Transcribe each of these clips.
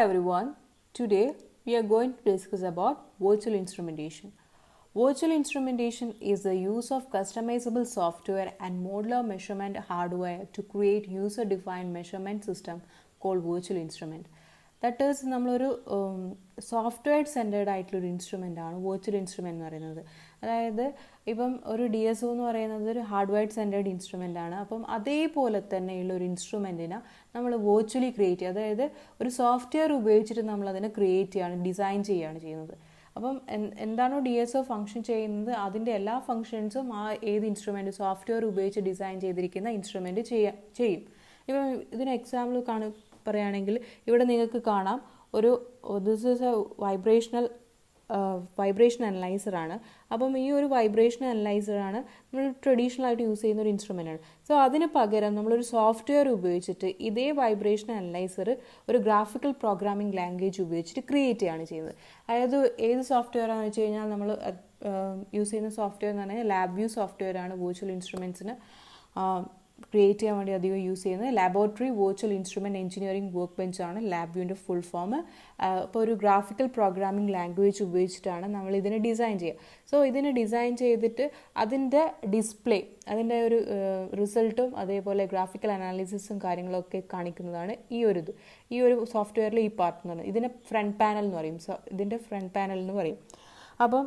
everyone, today we are going to discuss about virtual instrumentation. Virtual instrumentation is the use of customizable software and modular measurement hardware to create user-defined measurement system called virtual instrument. That is, നമ്മളൊരു software centred ആയിട്ടുള്ളൊരു ഇൻസ്ട്രുമെൻ്റാണ് virtual instrument എന്ന് പറയുന്നത്. അതായത് ഇപ്പം ഒരു DSO എന്ന് പറയുന്നത് ഒരു ഹാർഡ്വെയർ സെൻറ്റേർഡ് ഇൻസ്ട്രുമെൻ്റ് ആണ്. അപ്പം അതേപോലെ തന്നെയുള്ള ഒരു ഇൻസ്ട്രുമെൻറ്റിനെ നമ്മൾ വെർച്വലി ക്രിയേറ്റ് ചെയ്യുക, അതായത് ഒരു സോഫ്റ്റ്വെയർ ഉപയോഗിച്ചിട്ട് നമ്മളതിനെ ക്രിയേറ്റ് ചെയ്യുകയാണ്, ഡിസൈൻ ചെയ്യുകയാണ് ചെയ്യുന്നത്. അപ്പം എന്താണോ DSO ഫംഗ്ഷൻ ചെയ്യുന്നത് അതിൻ്റെ എല്ലാ ഫങ്ഷൻസും ആ ഏത് ഇൻസ്ട്രുമെൻറ്റ് സോഫ്റ്റ്വെയർ ഉപയോഗിച്ച് ഡിസൈൻ ചെയ്തിരിക്കുന്ന ഇൻസ്ട്രുമെൻറ്റ് ചെയ്യും. ഇപ്പം ഇതിന് എക്സാമ്പിൾ പറയുകയാണെങ്കിൽ ഇവിടെ നിങ്ങൾക്ക് കാണാം ദിസ് ഈസ് എ വൈബ്രേഷൻ അനലൈസറാണ്. അപ്പം ഈ ഒരു വൈബ്രേഷൻ അനലൈസറാണ് നമ്മൾ ട്രഡീഷണൽ ആയിട്ട് യൂസ് ചെയ്യുന്ന ഒരു ഇൻസ്ട്രുമെൻ്റാണ്. സോ അതിന് പകരം നമ്മളൊരു സോഫ്റ്റ്വെയർ ഉപയോഗിച്ചിട്ട് ഇതേ വൈബ്രേഷൻ അനലൈസർ ഒരു ഗ്രാഫിക്കൽ പ്രോഗ്രാമിംഗ് ലാംഗ്വേജ് ഉപയോഗിച്ചിട്ട് ക്രിയേറ്റ് ചെയ്യുകയാണ് ചെയ്യുന്നത്. അതായത് ഏത് സോഫ്റ്റ്വെയർ ആണെന്ന് വെച്ച് കഴിഞ്ഞാൽ നമ്മൾ യൂസ് ചെയ്യുന്ന സോഫ്റ്റ്വെയർ എന്ന് പറഞ്ഞാൽ ലാബ് വ്യൂ സോഫ്റ്റ്വെയർ ആണ് വെർച്വൽ ഇൻസ്ട്രുമെൻറ്റ്സിന് ക്രിയേറ്റ് ചെയ്യാൻ വേണ്ടി അധികം യൂസ് ചെയ്യുന്നത്. Laboratory virtual instrument engineering work ബെഞ്ചാണ് ലാബ് വ്യൂവിൻ്റെ ഫുൾ ഫോം. അപ്പോൾ ഒരു ഗ്രാഫിക്കൽ പ്രോഗ്രാമിംഗ് ലാംഗ്വേജ് ഉപയോഗിച്ചിട്ടാണ് നമ്മൾ ഇതിനെ ഡിസൈൻ ചെയ്യുക. സോ ഇതിനെ ഡിസൈൻ ചെയ്തിട്ട് അതിൻ്റെ ഡിസ്പ്ലേ, അതിൻ്റെ ഒരു റിസൾട്ടും അതേപോലെ ഗ്രാഫിക്കൽ അനാലിസിസും കാര്യങ്ങളൊക്കെ കാണിക്കുന്നതാണ് ഈ ഒരു സോഫ്റ്റ്വെയറിൽ ഈ പാർട്ട് എന്ന് പറയുന്നത്. ഇതിനെ ഫ്രണ്ട് പാനൽ എന്ന് പറയും. ഇതിൻ്റെ ഫ്രണ്ട് പാനൽ എന്ന് പറയും. അപ്പം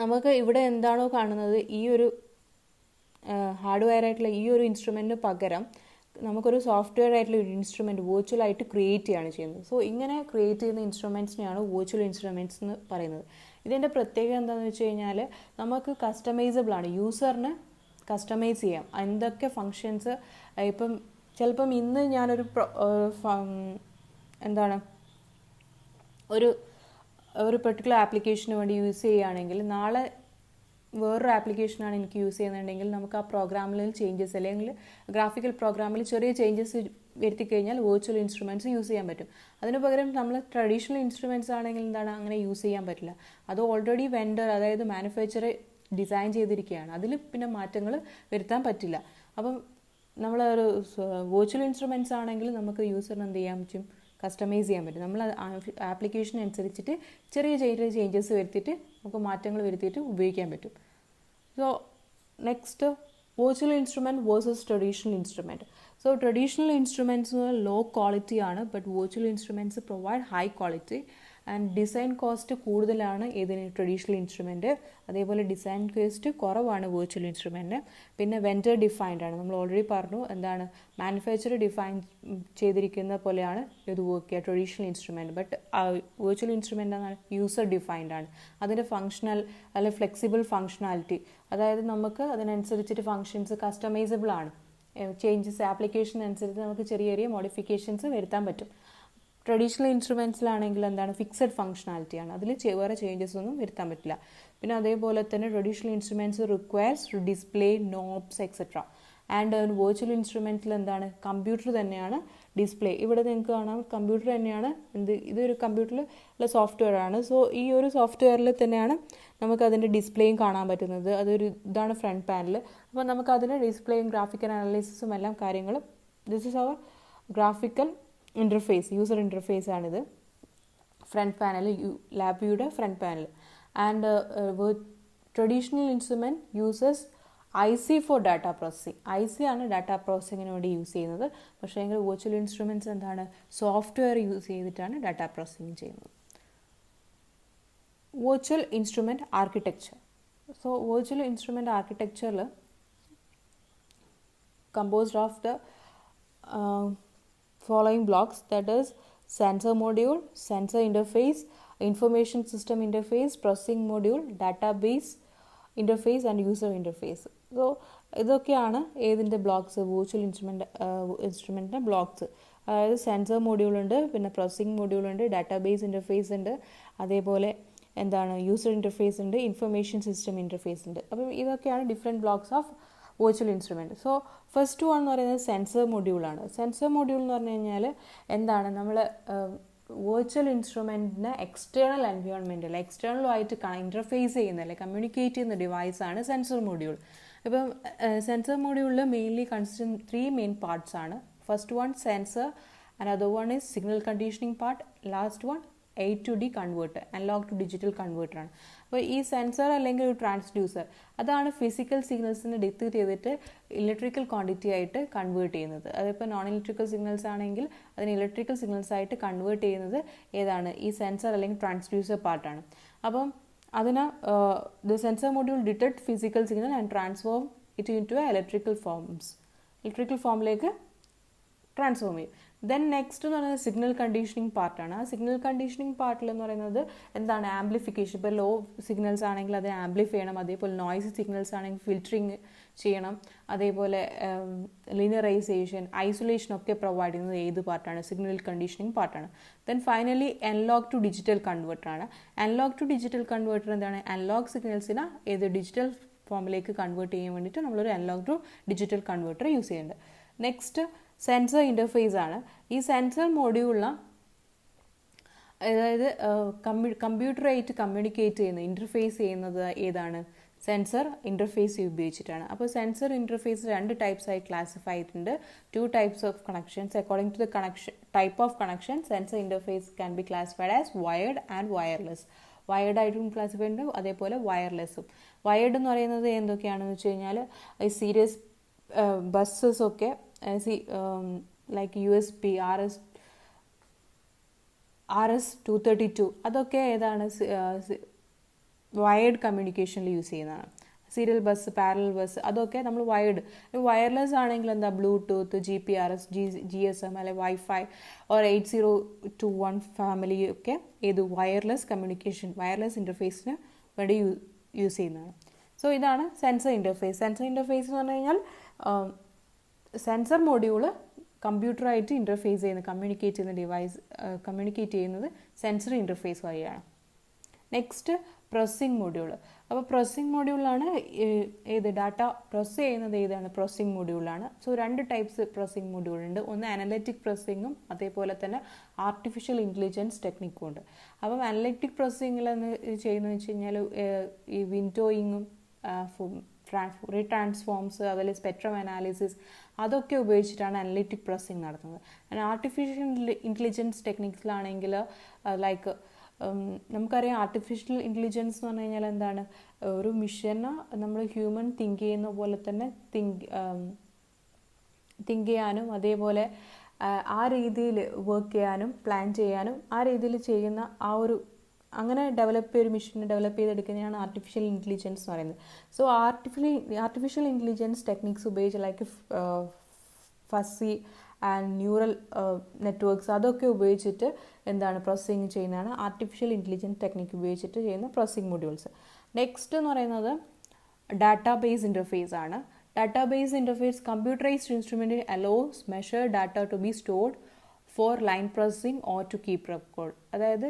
നമുക്ക് ഇവിടെ എന്താണോ കാണുന്നത്, ഈ ഒരു ഹാർഡ്വെയർ ആയിട്ടുള്ള ഈ ഒരു ഇൻസ്ട്രുമെൻറ്റിന് പകരം നമുക്കൊരു സോഫ്റ്റ്വെയർ ആയിട്ടുള്ള ഒരു ഇൻസ്ട്രുമെൻറ്റ് വെർച്വലായിട്ട് ക്രിയേറ്റ് ചെയ്യുകയാണ് ചെയ്യുന്നത്. സോ ഇങ്ങനെ ക്രിയേറ്റ് ചെയ്യുന്ന ഇൻസ്ട്രുമെൻറ്റ്സിനെയാണ് വെർച്വൽ ഇൻസ്ട്രുമെൻറ്റ്സ് എന്ന് പറയുന്നത്. ഇതിൻ്റെ പ്രത്യേകത എന്താണെന്ന് വെച്ച് കഴിഞ്ഞാൽ നമുക്ക് കസ്റ്റമൈസബിൾ ആണ്, യൂസറിന് കസ്റ്റമൈസ് ചെയ്യാം എന്തൊക്കെ ഫങ്ഷൻസ്. ഇപ്പം ചിലപ്പം ഇന്ന് ഞാനൊരു ഒരു പെർട്ടിക്കുലർ ആപ്ലിക്കേഷന് വേണ്ടി യൂസ് ചെയ്യുകയാണെങ്കിൽ നാളെ വേറൊരു ആപ്ലിക്കേഷനാണ് എനിക്ക് യൂസ് ചെയ്യുന്നുണ്ടെങ്കിൽ നമുക്ക് ആ പ്രോഗ്രാമിൽ ചേഞ്ചസ് അല്ലെങ്കിൽ ഗ്രാഫിക്കൽ പ്രോഗ്രാമിൽ ചെറിയ ചേഞ്ചസ് വരുത്തി കഴിഞ്ഞാൽ വെർച്വൽ ഇൻസ്ട്രുമെൻറ്റ്സ് യൂസ് ചെയ്യാൻ പറ്റും. അതിന് പകരം നമ്മൾ ട്രഡീഷണൽ ഇൻസ്ട്രുമെൻറ്റ്സ് ആണെങ്കിൽ അങ്ങനെ യൂസ് ചെയ്യാൻ പറ്റില്ല. അത് ഓൾറെഡി വെൻഡർ, അതായത് മാനുഫാക്ചർ ഡിസൈൻ ചെയ്തിരിക്കുകയാണ്, അതിൽ പിന്നെ മാറ്റങ്ങൾ വരുത്താൻ പറ്റില്ല. അപ്പം നമ്മൾ ഒരു വെർച്വൽ ഇൻസ്ട്രുമെൻറ്റ്സ് ആണെങ്കിൽ നമുക്ക് യൂസറിന് എന്ത് ചെയ്യാൻ പറ്റും, കസ്റ്റമൈസ് ചെയ്യാൻ പറ്റും. നമ്മൾ ആപ്ലിക്കേഷൻ അനുസരിച്ചിട്ട് ചെറിയ ചേഞ്ചസ് വരുത്തിയിട്ട് നമുക്ക് മാറ്റങ്ങൾ വരുത്തിയിട്ട് ഉപയോഗിക്കാൻ പറ്റും. So next, virtual instrument versus traditional instrument. So traditional instruments low quality ആണ്, but virtual instruments provide high quality and design cost കൂടുതലാണ് ഏതിന്, ട്രഡീഷണൽ ഇൻസ്ട്രുമെൻറ്റ്. അതേപോലെ ഡിസൈൻ കോസ്റ്റ് കുറവാണ് വെർച്വൽ ഇൻസ്ട്രുമെൻറ്റ്. പിന്നെ വെൻഡർ ഡിഫൈൻഡ് ആണ്, നമ്മൾ ഓൾറെഡി പറഞ്ഞു മാനുഫാക്ചർ ഡിഫൈൻ ചെയ്തിരിക്കുന്ന പോലെയാണ് ഇത് വർക്ക് ചെയ്യുക traditional instrument. But virtual instrument എന്നാൽ യൂസർ ഡിഫൈൻഡ് ആണ്. അതിൻ്റെ ഫങ്ഷണൽ അല്ലെങ്കിൽ ഫ്ലെക്സിബിൾ ഫങ്ഷണാലിറ്റി, അതായത് നമുക്ക് അതിനനുസരിച്ചിട്ട് ഫങ്ഷൻസ് കസ്റ്റമൈസബിൾ ആണ്. ചേഞ്ചസ് ആപ്ലിക്കേഷൻ അനുസരിച്ച് നമുക്ക് ചെറിയ മോഡിഫിക്കേഷൻസ് വരുത്താൻ പറ്റും. ട്രഡീഷണൽ ഇൻസ്ട്രുമെൻറ്റ്സിലാണെങ്കിൽ ഫിക്സഡ് ഫങ്ഷണാലിറ്റിയാണ്, അതിൽ വേറെ ചേഞ്ചസ് ഒന്നും വരുത്താൻ പറ്റില്ല. പിന്നെ അതേപോലെ തന്നെ traditional instruments requires display, knobs etcetera. And virtual ഇൻസ്ട്രുമെൻറ്റിൽ കമ്പ്യൂട്ടർ തന്നെയാണ് ഡിസ്പ്ലേ. ഇവിടെ നിങ്ങൾക്ക് കാണാം കമ്പ്യൂട്ടർ തന്നെയാണ് ഇതൊരു കമ്പ്യൂട്ടറിലെ സോഫ്റ്റ്വെയർ ആണ്. സോ ഈ ഒരു സോഫ്റ്റ്വെയറിൽ തന്നെയാണ് നമുക്ക് അതിൻ്റെ ഡിസ്പ്ലേയും കാണാൻ പറ്റുന്നത്. ഇതാണ് ഫ്രണ്ട് പാനൽ. അപ്പോൾ നമുക്ക് അതിൻ്റെ ഡിസ്പ്ലേയും ഗ്രാഫിക്കൽ അനാലിസിസും എല്ലാം കാര്യങ്ങളും. This is our graphical interface, user interface ആണിത്. ഫ്രണ്ട് പാനൽ, ലാബ് വ്യൂയുടെ front panel. And traditional instrument uses IC for data processing. IC ആണ് ഡാറ്റ പ്രോസസ്സിങ്ങിന് വേണ്ടി യൂസ് ചെയ്യുന്നത്. പക്ഷേ എങ്കിൽ വെർച്വൽ ഇൻസ്ട്രുമെൻറ്റ്സ് സോഫ്റ്റ്വെയർ യൂസ് ചെയ്തിട്ടാണ് ഡാറ്റ പ്രോസസ്സിങ് ചെയ്യുന്നത്. Virtual instrument architecture. So virtual instrument ആർക്കിടെക്ചറിൽ composed of the following blocks, that is sensor module, sensor interface, information system interface, processing module, database interface and user interface. So ഇതൊക്കെയാണ് ഏതിൻ്റെ blocks, virtual ഇൻസ്ട്രുമെൻറ്റിൻ്റെ blocks. അതായത് sensor module ഉണ്ട്, പിന്നെ processing module ഉണ്ട്, database interface ഉണ്ട്, അതേപോലെ user interface ഉണ്ട്, information system interface ഉണ്ട്. അപ്പം ഇതൊക്കെയാണ് different blocks of virtual instrument. So first one എന്ന് പറയുന്നത് സെൻസർ മൊഡ്യൂളാണ്. സെൻസർ മൊഡ്യൂൾ എന്ന് പറഞ്ഞു കഴിഞ്ഞാൽ നമ്മൾ വെർച്വൽ ഇൻസ്ട്രുമെൻറ്റിന് എക്സ്റ്റേണൽ എൻവയോൺമെൻറ്റിൽ എക്സ്റ്റേണലുമായിട്ട് ഇൻ്റർഫേസ് ചെയ്യുന്ന അല്ലെങ്കിൽ കമ്മ്യൂണിക്കേറ്റ് ചെയ്യുന്ന ഡിവൈസാണ് സെൻസർ മൊഡ്യൂൾ. ഇപ്പം സെൻസർ മൊഡ്യൂളിൽ മെയിൻലി കൺസിസ്റ്റ് 3 മെയിൻ പാർട്സ് ആണ്. First one sensor another one is signal conditioning part, last one A to D converter, analog to digital converter ആണ്. അപ്പോൾ ഈ സെൻസർ അല്ലെങ്കിൽ ഒരു ട്രാൻസ്ഡ്യൂസർ അതാണ് ഫിസിക്കൽ സിഗ്നൽസിനെ ഡിറ്റക്ട് ചെയ്തിട്ട് ഇലക്ട്രിക്കൽ ക്വാണ്ടിറ്റി ആയിട്ട് കൺവേർട്ട് ചെയ്യുന്നത്. അതിപ്പോൾ നോൺ ഇലക്ട്രിക്കൽ സിഗ്നൽസ് ആണെങ്കിൽ അതിന് ഇലക്ട്രിക്കൽ സിഗ്നൽസ് ആയിട്ട് കൺവേർട്ട് ചെയ്യുന്നത് ഏതാണ്? ഈ സെൻസർ അല്ലെങ്കിൽ ട്രാൻസ്ഡ്യൂസർ പാർട്ടാണ്. അപ്പം അതിന് the sensor module detect physical signal and transform it into electrical ഫോമിലേക്ക് ട്രാൻസ്ഫോം ചെയ്യും. ദെൻ നെക്സ്റ്റ് എന്ന് പറയുന്നത് സിഗ്നൽ കണ്ടീഷനിങ് പാർട്ടാണ്. ആ സിഗ്നൽ കണ്ടീഷനിങ് പാർട്ടിൽ എന്ന് പറയുന്നത് എന്താണ്? ആംപ്ലിഫിക്കേഷൻ. ഇപ്പോൾ ലോ സിഗ്നൽസ് ആണെങ്കിൽ അത് ആംപ്ലിഫൈ ചെയ്യണം, അതേപോലെ നോയ്സ് സിഗ്നൽസ് ആണെങ്കിൽ ഫിൽറ്ററിങ് ചെയ്യണം, അതേപോലെ ലിനിയറൈസേഷൻ, ഐസൊലേഷൻ ഒക്കെ പ്രൊവൈഡ് ചെയ്യുന്നത് ഏത് പാർട്ടാണ്? സിഗ്നൽ കണ്ടീഷനിങ് പാർട്ടാണ്. Then finally analogue to digital കൺവേർട്ടറാണ്. അനലോഗ് ടു ഡിജിറ്റൽ കൺവേർട്ടർ എന്താണ്? അനലോഗ് സിഗ്നൽസിനെ ഏത് ഡിജിറ്റൽ ഫോമിലേക്ക് കൺവേർട്ട് ചെയ്യാൻ വേണ്ടിയിട്ട് നമ്മളൊരു analogue to digital converter use ചെയ്യുന്നുണ്ട്. നെക്സ്റ്റ് സെൻസർ ഇൻ്റർഫേസ് ആണ്. ഈ സെൻസർ മൊഡ്യൂളിൽ അതായത് കമ്പ്യൂട്ടറായിട്ട് കമ്മ്യൂണിക്കേറ്റ് ചെയ്യുന്നത്, ഇൻ്റർഫേസ് ചെയ്യുന്നത് ഏതാണ്? സെൻസർ ഇൻ്റർഫേസ് ഉപയോഗിച്ചിട്ടാണ്. അപ്പോൾ സെൻസർ ഇൻ്റർഫേസ് 2 types ആയി ക്ലാസിഫൈ ചെയ്തിട്ടുണ്ട്. 2 types of connections. According to the type of connection, sensor interface can be classified as wired and wireless. Wired ആയിട്ടും ക്ലാസിഫൈ ഉണ്ട്, അതേപോലെ വയർലെസ്സും. വയേർഡ് എന്ന് പറയുന്നത് എന്തൊക്കെയാണെന്ന് വെച്ച് കഴിഞ്ഞാൽ ഈ സീരീസ് ബസ്സസ് ഒക്കെ ലൈക്ക് USB, RS-232 അതൊക്കെ ഏതാണ്? വയേർഡ് കമ്മ്യൂണിക്കേഷനിൽ യൂസ് ചെയ്യുന്നതാണ്. സീരിയൽ ബസ്, പാരലൽ ബസ് അതൊക്കെ നമ്മൾ വയേർഡ്. വയർലെസ് ആണെങ്കിൽ എന്താ? ബ്ലൂടൂത്ത്, GPRS, GSM അല്ലെ വൈഫൈ ഓർ 8021 ഫാമിലി ഒക്കെ ഏത്? വയർലെസ് കമ്മ്യൂണിക്കേഷൻ, വയർലെസ് ഇൻ്റർഫേസിന് വേണ്ടി യൂസ് ചെയ്യുന്നതാണ്. സോ ഇതാണ് സെൻസർ ഇൻ്റർഫേസ്. സെൻസർ ഇൻ്റർഫേസ് എന്ന് പറഞ്ഞു കഴിഞ്ഞാൽ സെൻസർ മൊഡ്യൂള് കമ്പ്യൂട്ടറായിട്ട് ഇൻ്റർഫേസ് ചെയ്യുന്ന, കമ്മ്യൂണിക്കേറ്റ് ചെയ്യുന്നത് സെൻസർ ഇൻ്റർഫേസ് വഴിയാണ്. Next processing module. അപ്പോൾ പ്രോസസ്സിംഗ് മൊഡ്യൂളിലാണ് ഏത് ഡാറ്റ പ്രോസസ്സ് ചെയ്യുന്നത് ഏതാണ്? പ്രോസസ്സിംഗ് മൊഡ്യൂളാണ്. സോ 2 types പ്രോസസ്സിംഗ് മൊഡ്യൂളുണ്ട്. ഒന്ന് അനലറ്റിക് പ്രോസസ്സിങ്ങും അതേപോലെ തന്നെ ആർട്ടിഫിഷ്യൽ ഇൻ്റലിജൻസ് ടെക്നിക്കും ഉണ്ട്. അപ്പം അനലറ്റിക് പ്രോസസ്സിങ്ങിലെന്ന് ചെയ്യുന്നത് വെച്ച് കഴിഞ്ഞാൽ ഈ വിൻഡോയിങ്ങും റീട്രാൻസ്ഫോംസ്, അതുപോലെ സ്പെക്ട്രം അനാലിസിസ് അതൊക്കെ ഉപയോഗിച്ചിട്ടാണ് അനലിറ്റിക് പ്രോസസ്സിംഗ് നടത്തുന്നത്. ആർട്ടിഫിഷ്യൽ ഇൻ്റലിജൻസ് ടെക്നിക്സിലാണെങ്കിൽ ലൈക്ക് നമുക്കറിയാം ആർട്ടിഫിഷ്യൽ ഇൻ്റലിജൻസ് എന്ന് പറഞ്ഞു കഴിഞ്ഞാൽ എന്താണ്? ഒരു മിഷന് നമ്മൾ ഹ്യൂമൻ തിങ്ക് ചെയ്യുന്ന പോലെ തന്നെ തിങ്ക് ചെയ്യാനും അതേപോലെ ആ രീതിയിൽ വർക്ക് ചെയ്യാനും പ്ലാൻ ചെയ്യാനും ആ രീതിയിൽ ചെയ്യുന്ന ആ ഒരു അങ്ങനെ ഒരു മിഷനെ ഡെവലപ്പ് ചെയ്തെടുക്കുന്നതാണ് ആർട്ടിഫിഷ്യൽ ഇൻ്റലിജൻസ് എന്ന് പറയുന്നത്. സോ ആർട്ടിഫിഷ്യൽ ഇൻ്റലിജൻസ് ടെക്നിക്സ് ഉപയോഗിച്ച് like fuzzy and neural networks അതൊക്കെ ഉപയോഗിച്ചിട്ട് എന്താണ് പ്രോസസ്സിങ് ചെയ്യുന്നതാണ് ആർട്ടിഫിഷ്യൽ ഇൻ്റലിജൻസ് ടെക്നിക്ക് ഉപയോഗിച്ചിട്ട് ചെയ്യുന്ന പ്രോസസ്സിംഗ് മൊഡ്യൂൾസ്. നെക്സ്റ്റ് എന്ന് പറയുന്നത് ഡാറ്റാബേസ് ഇൻ്റർഫേസ് ആണ്. Database interface computerized instrument allows measure data to be stored for line processing or to keep record. അതായത്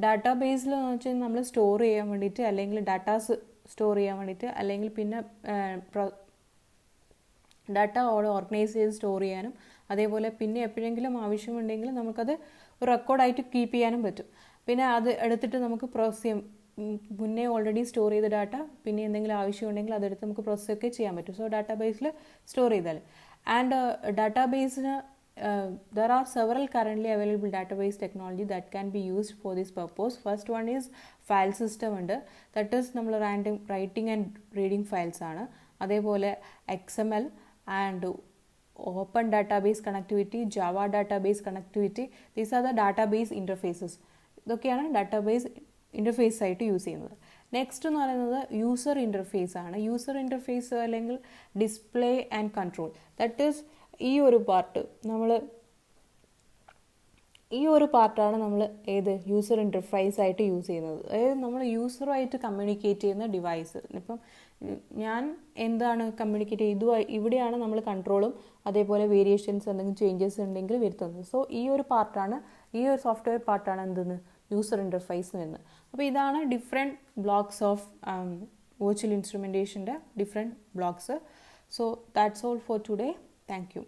ഡാറ്റാബേസിൽ എന്ന് വെച്ചാൽ നമ്മൾ സ്റ്റോർ ചെയ്യാൻ വേണ്ടിയിട്ട് അല്ലെങ്കിൽ ഡാറ്റാസ് സ്റ്റോർ ചെയ്യാൻ വേണ്ടിയിട്ട് അല്ലെങ്കിൽ പിന്നെ ഡാറ്റ ഓർഗനൈസ് ചെയ്ത് സ്റ്റോർ ചെയ്യാനും അതേപോലെ പിന്നെ എപ്പോഴെങ്കിലും ആവശ്യമുണ്ടെങ്കിൽ നമുക്കത് ഒരു റെക്കോർഡായിട്ട് കീപ്പ് ചെയ്യാനും പറ്റും. പിന്നെ അത് എടുത്തിട്ട് നമുക്ക് പ്രോസസ് ചെയ്യാം. മുന്നേ ഓൾറെഡി സ്റ്റോർ ചെയ്ത ഡാറ്റ പിന്നെ എന്തെങ്കിലും ആവശ്യമുണ്ടെങ്കിൽ അതെടുത്ത് നമുക്ക് പ്രോസസ് ഒക്കെ ചെയ്യാൻ പറ്റും. സോ ഡാറ്റാബേസിൽ സ്റ്റോർ ചെയ്താൽ and ഡാറ്റാബേസിന് there are several currently available database technology that can be used for this purpose. First one is file system ഉണ്ട്. That is നമ്മൾ random writing and reading files ആണ്. അതേപോലെ XML and open database connectivity, Java database connectivity. These are the database interfaces. ഇതൊക്കെയാണ് database interface ആയിട്ട് use ചെയ്യുന്നത്. Next എന്ന് പറയുന്നത് user interface ആണ്. യൂസർ ഇൻ്റർഫേസ് അല്ലെങ്കിൽ display and control. That is ഈ ഒരു പാർട്ടാണ് നമ്മൾ ഏത് യൂസർ ഇൻ്റർഫേസ് ആയിട്ട് യൂസ് ചെയ്യുന്നത്. അതായത് നമ്മൾ യൂസറുമായിട്ട് കമ്മ്യൂണിക്കേറ്റ് ചെയ്യുന്ന ഡിവൈസ്. ഇപ്പം ഞാൻ എന്താണ് കമ്മ്യൂണിക്കേറ്റ് ചെയ്യുക, ഇവിടെയാണ് നമ്മൾ കൺട്രോളും അതേപോലെ വേരിയേഷൻസ് എന്തെങ്കിലും ചേഞ്ചസ് ഉണ്ടെങ്കിൽ വരുത്തുന്നത്. സോ ഈ ഒരു സോഫ്റ്റ്വെയർ പാർട്ടാണ് എന്തെന്ന് യൂസർ ഇൻ്റർഫേസ് എന്ന്. അപ്പോൾ ഇതാണ് ഡിഫറെൻറ്റ് ബ്ലോക്സ് ഓഫ് വെർച്വൽ ഇൻസ്ട്രുമെൻറ്റേഷൻ്റെ different blocks. So that's all for today. Thank you.